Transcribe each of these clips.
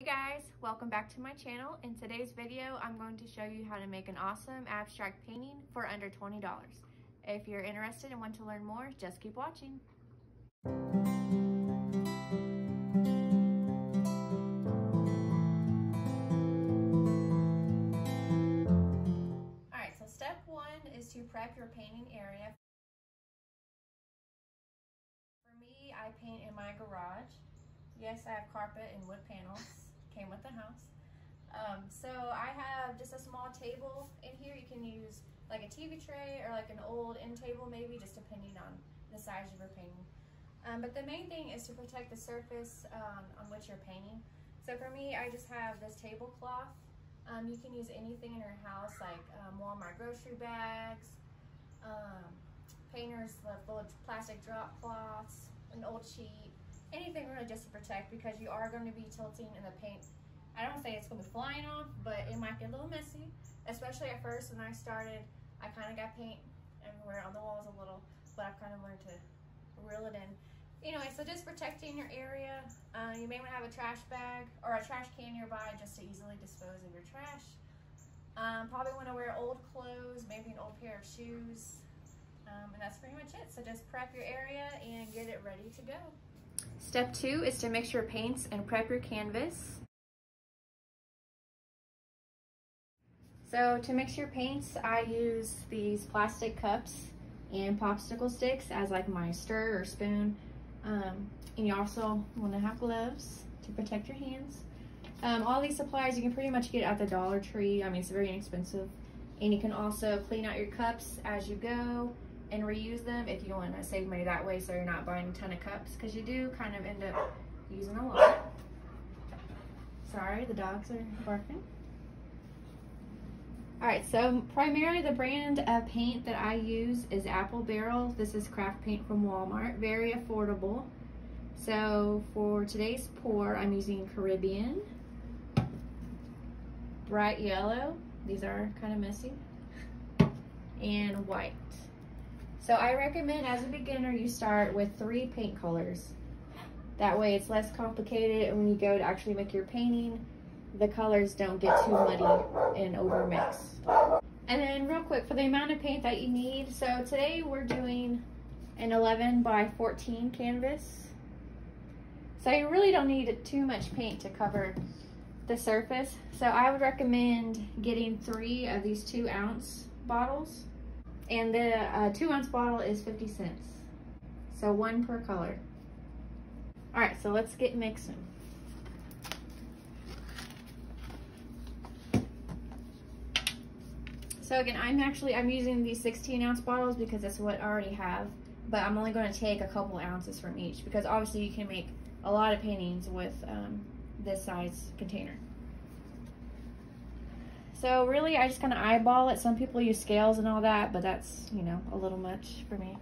Hey guys, welcome back to my channel. In today's video, I'm going to show you how to make an awesome abstract painting for under $20. If you're interested and want to learn more, just keep watching. Alright, so step one is to prep your painting area. For me, I paint in my garage. Yes, I have carpet and wood panels. Came with the house. So I have just a small table in here. You can use like a TV tray or like an old end table maybe, just depending on the size of your painting. But the main thing is to protect the surface on which you're painting. So for me, I just have this tablecloth. You can use anything in your house, like Walmart grocery bags, painters little plastic drop cloths, an old sheet, anything really just to protect, because you are going to be tilting in the paint. I don't say it's going to be flying off, but it might get a little messy, especially at first when I started. I kind of got paint everywhere on the walls a little, but I've kind of learned to reel it in. Anyway, so just protecting your area. You may want to have a trash bag or a trash can nearby just to easily dispose of your trash. Probably want to wear old clothes, maybe an old pair of shoes, and that's pretty much it. So just prep your area and get it ready to go. Step two is to mix your paints and prep your canvas. So to mix your paints, I use these plastic cups and popsicle sticks as like my stir or spoon. And you also want to have gloves to protect your hands. All these supplies you can pretty much get at the Dollar Tree. I mean, it's very inexpensive. And you can also clean out your cups as you go and reuse them if you want to save money that way, so you're not buying a ton of cups, because you do kind of end up using a lot. Sorry, the dogs are barking. Alright, so primarily the brand of paint that I use is Apple Barrel. This is craft paint from Walmart, very affordable. So for today's pour, I'm using Caribbean, bright yellow, these are kind of messy, and white. So I recommend as a beginner you start with 3 paint colors. That way it's less complicated, and when you go to actually make your painting, the colors don't get too muddy and overmixed. And then real quick, for the amount of paint that you need, so today we're doing an 11 by 14 canvas. So you really don't need too much paint to cover the surface. So I would recommend getting 3 of these 2-ounce bottles. And the 2-ounce bottle is 50 cents. So 1 per color. All right, so let's get mixing. So again, I'm using these 16-ounce bottles because that's what I already have, but I'm only going to take a couple ounces from each, because obviously you can make a lot of paintings with this size container. So really, I just kind of eyeball it. Some people use scales and all that, but that's, you know, a little much for me.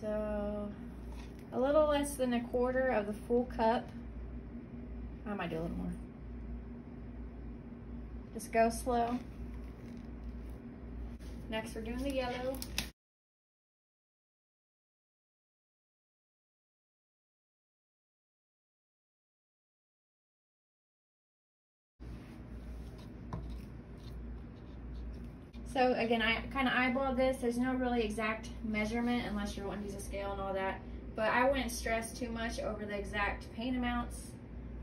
So a little less than a quarter of the full cup. I might do a little more. Just go slow. Next, we're doing the yellow. So again, I kind of eyeball this. There's no really exact measurement unless you're wanting to use a scale and all that. But I wouldn't stress too much over the exact paint amounts.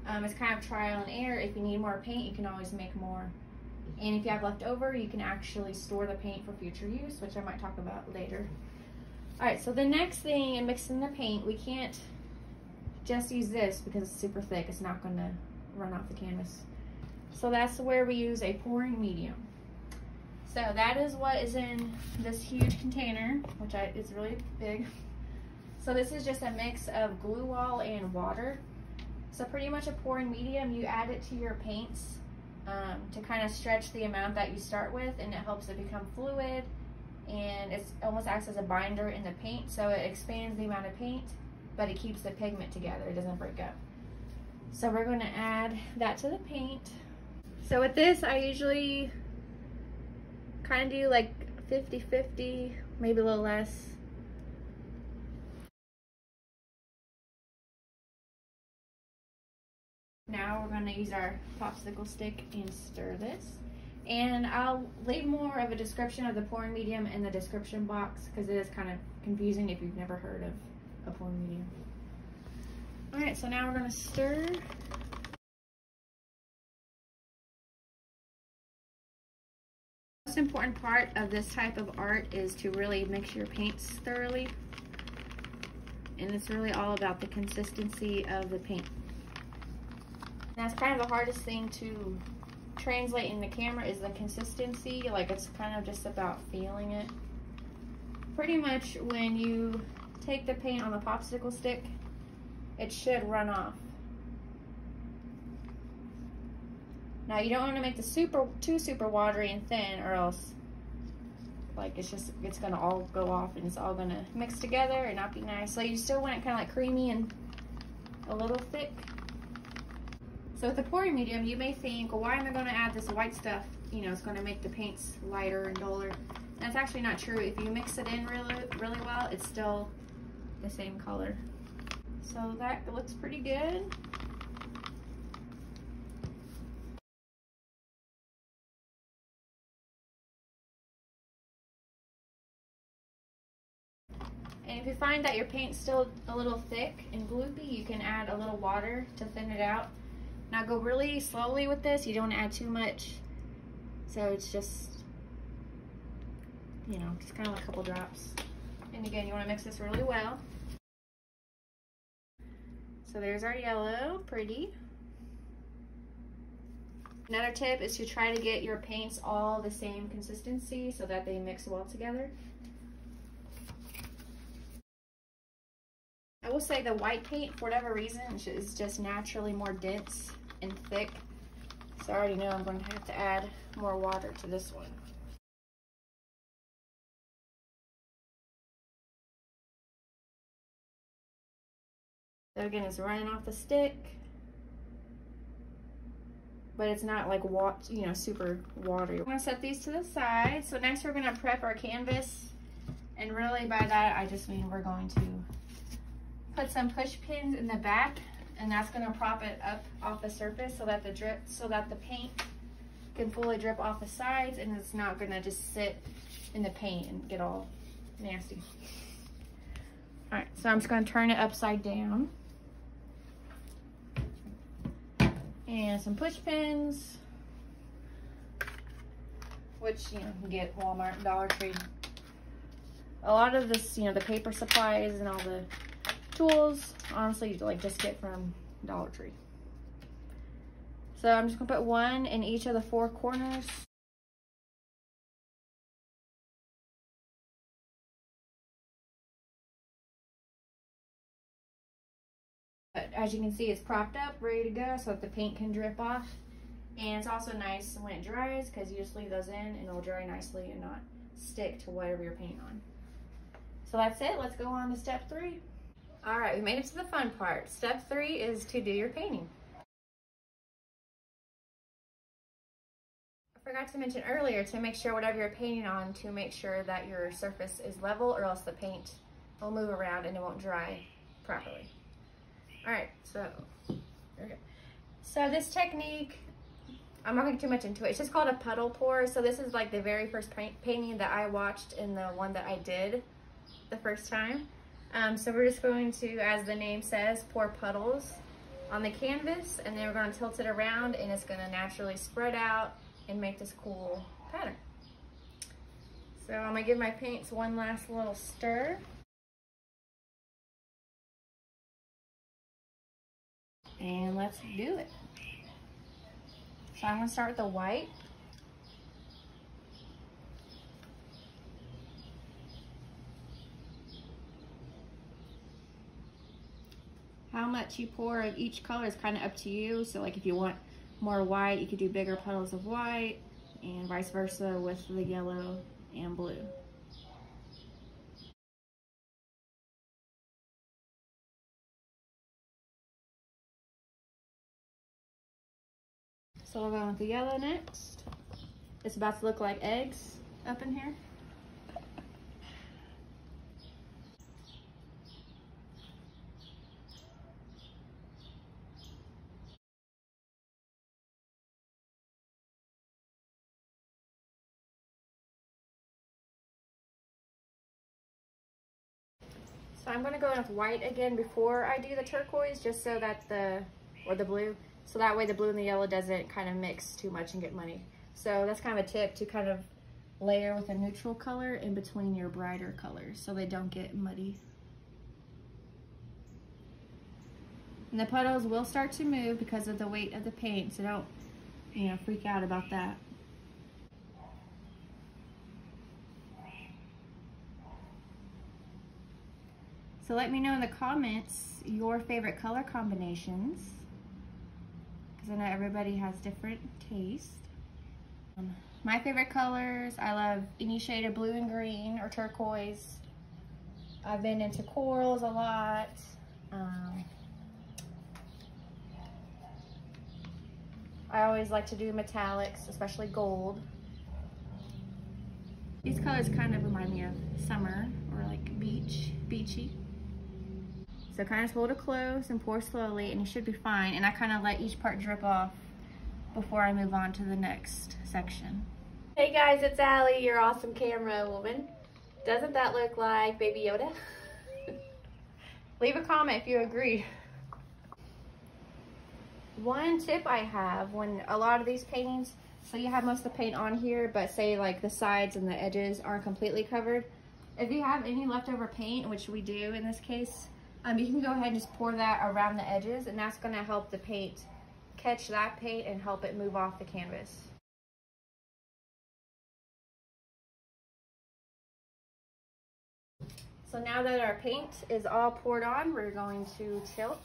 It's kind of trial and error. If you need more paint, you can always make more. And if you have left over, you can actually store the paint for future use, which I might talk about later. All right, so the next thing in mixing the paint, we can't just use this because it's super thick. It's not going to run off the canvas. So that's where we use a pouring medium. So that is what is in this huge container, which is really big. So this is just a mix of glue wall and water. So pretty much a pouring medium, you add it to your paints to kind of stretch the amount that you start with, and it helps it become fluid, and it almost acts as a binder in the paint, so it expands the amount of paint, but it keeps the pigment together, it doesn't break up. So we're going to add that to the paint. So with this, I usually kind of do like 50-50, maybe a little less. Now we're going to use our popsicle stick and stir this. And I'll leave more of a description of the pouring medium in the description box because it is kind of confusing if you've never heard of a pouring medium. Alright, so now we're going to stir. The most important part of this type of art is to really mix your paints thoroughly. And it's really all about the consistency of the paint. That's kind of the hardest thing to translate in the camera is the consistency. Like, it's kind of just about feeling it. Pretty much when you take the paint on the popsicle stick, it should run off. Now you don't want to make the too super watery and thin, or else like it's gonna all go off and it's all gonna mix together and not be nice. So you still want it kind of like creamy and a little thick. So with the pouring medium, you may think, well, why am I going to add this white stuff? You know, it's going to make the paints lighter and duller. That's actually not true. If you mix it in really well, it's still the same color. So that looks pretty good. And if you find that your paint's still a little thick and gloopy, you can add a little water to thin it out. Now go really slowly with this. You don't want to add too much. So it's just, you know, just kind of like a couple drops. And again, you want to mix this really well. So there's our yellow, pretty. Another tip is to try to get your paints all the same consistency so that they mix well together. I will say the white paint, for whatever reason, is just naturally more dense and thick. So I already know I'm going to have to add more water to this one. So again, it's running off the stick, but it's not like super watery. I'm going to set these to the side. So next we're going to prep our canvas, and really by that I just mean we're going to put some push pins in the back, and that's going to prop it up off the surface so that the paint can fully drip off the sides, and it's not going to just sit in the paint and get all nasty. All right, so I'm just going to turn it upside down. And some push pins, which you can get Walmart, Dollar Tree. A lot of this, the paper supplies and all the tools, honestly, like just get from Dollar Tree. So I'm just gonna put one in each of the 4 corners. But as you can see, it's propped up, ready to go, so that the paint can drip off. And it's also nice when it dries, because you just leave those in and it'll dry nicely and not stick to whatever you're painting on. So that's it. Let's go on to step 3. All right, we made it to the fun part. Step 3 is to do your painting. I forgot to mention earlier to make sure whatever you're painting on, to make sure that your surface is level, or else the paint will move around and it won't dry properly. All right, so there we go. So this technique, I'm not going to get too much into it. It's just called a puddle pour. So this is like the very first painting that I watched, and the one that I did the first time. So we're just going to, as the name says, pour puddles on the canvas, and then we're going to tilt it around, and it's going to naturally spread out and make this cool pattern. So I'm going to give my paints one last little stir. And let's do it. So I'm going to start with the white. How much you pour of each color is kind of up to you. So like if you want more white, you could do bigger puddles of white, and vice versa with the yellow and blue. So we'll go with the yellow next. It's about to look like eggs up in here. So I'm going to go in with white again before I do the turquoise, just so that or the blue, so that way the blue and the yellow doesn't kind of mix too much and get muddy. So that's kind of a tip, to kind of layer with a neutral color in between your brighter colors so they don't get muddy. And the puddles will start to move because of the weight of the paint, so don't, you know, freak out about that. So let me know in the comments your favorite color combinations, because I know everybody has different taste. My favorite colors, I love any shade of blue and green or turquoise. I've been into corals a lot. I always like to do metallics, especially gold. These colors kind of remind me of summer or like beachy. So kind of hold it close and pour slowly and you should be fine. And I kind of let each part drip off before I move on to the next section. Hey guys, it's Allie, your awesome camera woman. Doesn't that look like Baby Yoda? Leave a comment if you agree. One tip I have when a lot of these paintings, so you have most of the paint on here, but say like the sides and the edges aren't completely covered. If you have any leftover paint, which we do in this case, you can go ahead and just pour that around the edges, and that's going to help the paint catch that paint and help it move off the canvas. So now that our paint is all poured on, we're going to tilt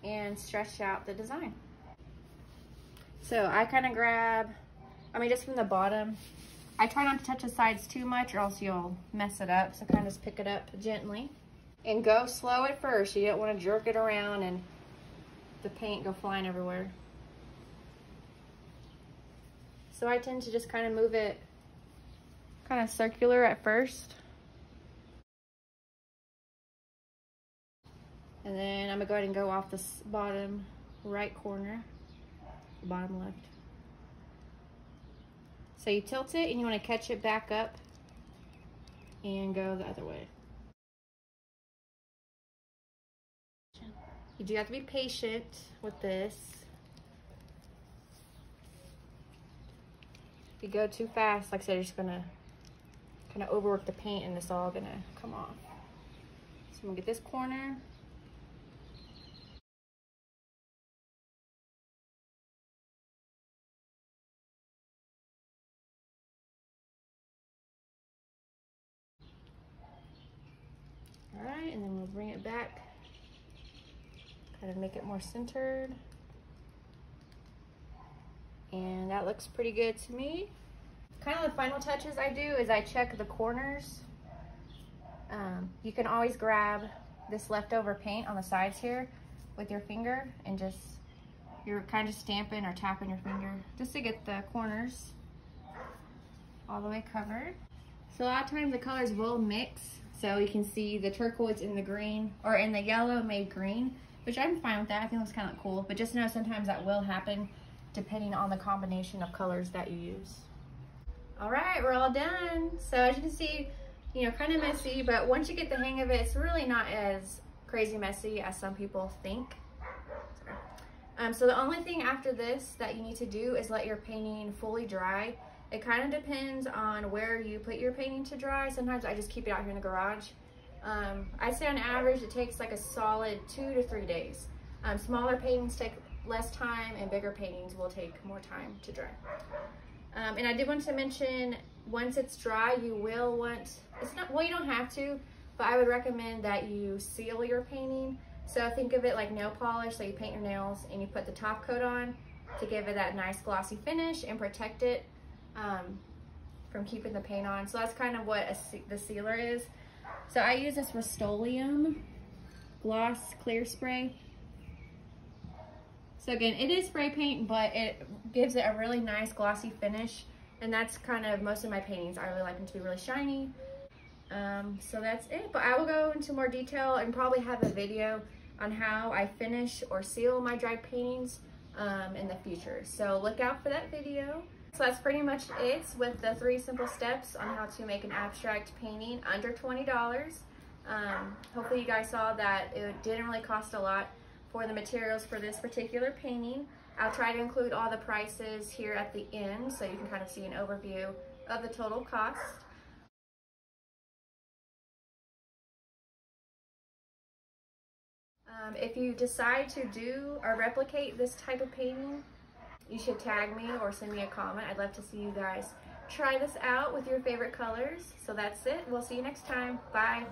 and stretch out the design. So I kind of grab, just from the bottom. I try not to touch the sides too much or else you'll mess it up. So kind of just pick it up gently. And go slow at first. You don't want to jerk it around and the paint go flying everywhere. So I tend to just kind of move it kind of circular at first. And then I'm gonna go ahead and go off this bottom right corner, bottom left. So you tilt it and you want to catch it back up and go the other way. You do have to be patient with this. If you go too fast, like I said, you're just gonna kind of overwork the paint and it's all gonna come off. So I'm gonna get this corner. All right, and then we'll bring it back. Kind of make it more centered. And that looks pretty good to me. Kind of the final touches I do is I check the corners. You can always grab this leftover paint on the sides here with your finger and you're kind of stamping or tapping your finger just to get the corners all the way covered. So a lot of times the colors will mix. So you can see the turquoise in the green or in the yellow made green, which I'm fine with that. I think that's kind of cool, but just know sometimes that will happen depending on the combination of colors that you use. All right, we're all done. So as you can see, kind of messy, but once you get the hang of it, it's really not as crazy messy as some people think. So the only thing after this that you need to do is let your painting fully dry. It kind of depends on where you put your painting to dry. Sometimes I just keep it out here in the garage. I'd say on average it takes like a solid 2 to 3 days. Smaller paintings take less time and bigger paintings will take more time to dry. And I did want to mention, once it's dry, you will want, you don't have to, but I would recommend that you seal your painting. So think of it like nail polish. So you paint your nails and you put the top coat on to give it that nice glossy finish and protect it from keeping the paint on. So that's kind of what the sealer is. So I use this Rust-Oleum gloss clear spray. So again, it is spray paint, but it gives it a really nice glossy finish. And that's kind of most of my paintings. I really like them to be really shiny. So that's it. But I will go into more detail and probably have a video on how I finish or seal my dried paintings in the future. So look out for that video. So that's pretty much it with the 3 simple steps on how to make an abstract painting under $20. Hopefully you guys saw that it didn't really cost a lot for the materials for this particular painting. I'll try to include all the prices here at the end so you can kind of see an overview of the total cost. If you decide to do or replicate this type of painting, you should tag me or send me a comment. I'd love to see you guys try this out with your favorite colors. So that's it. We'll see you next time. Bye.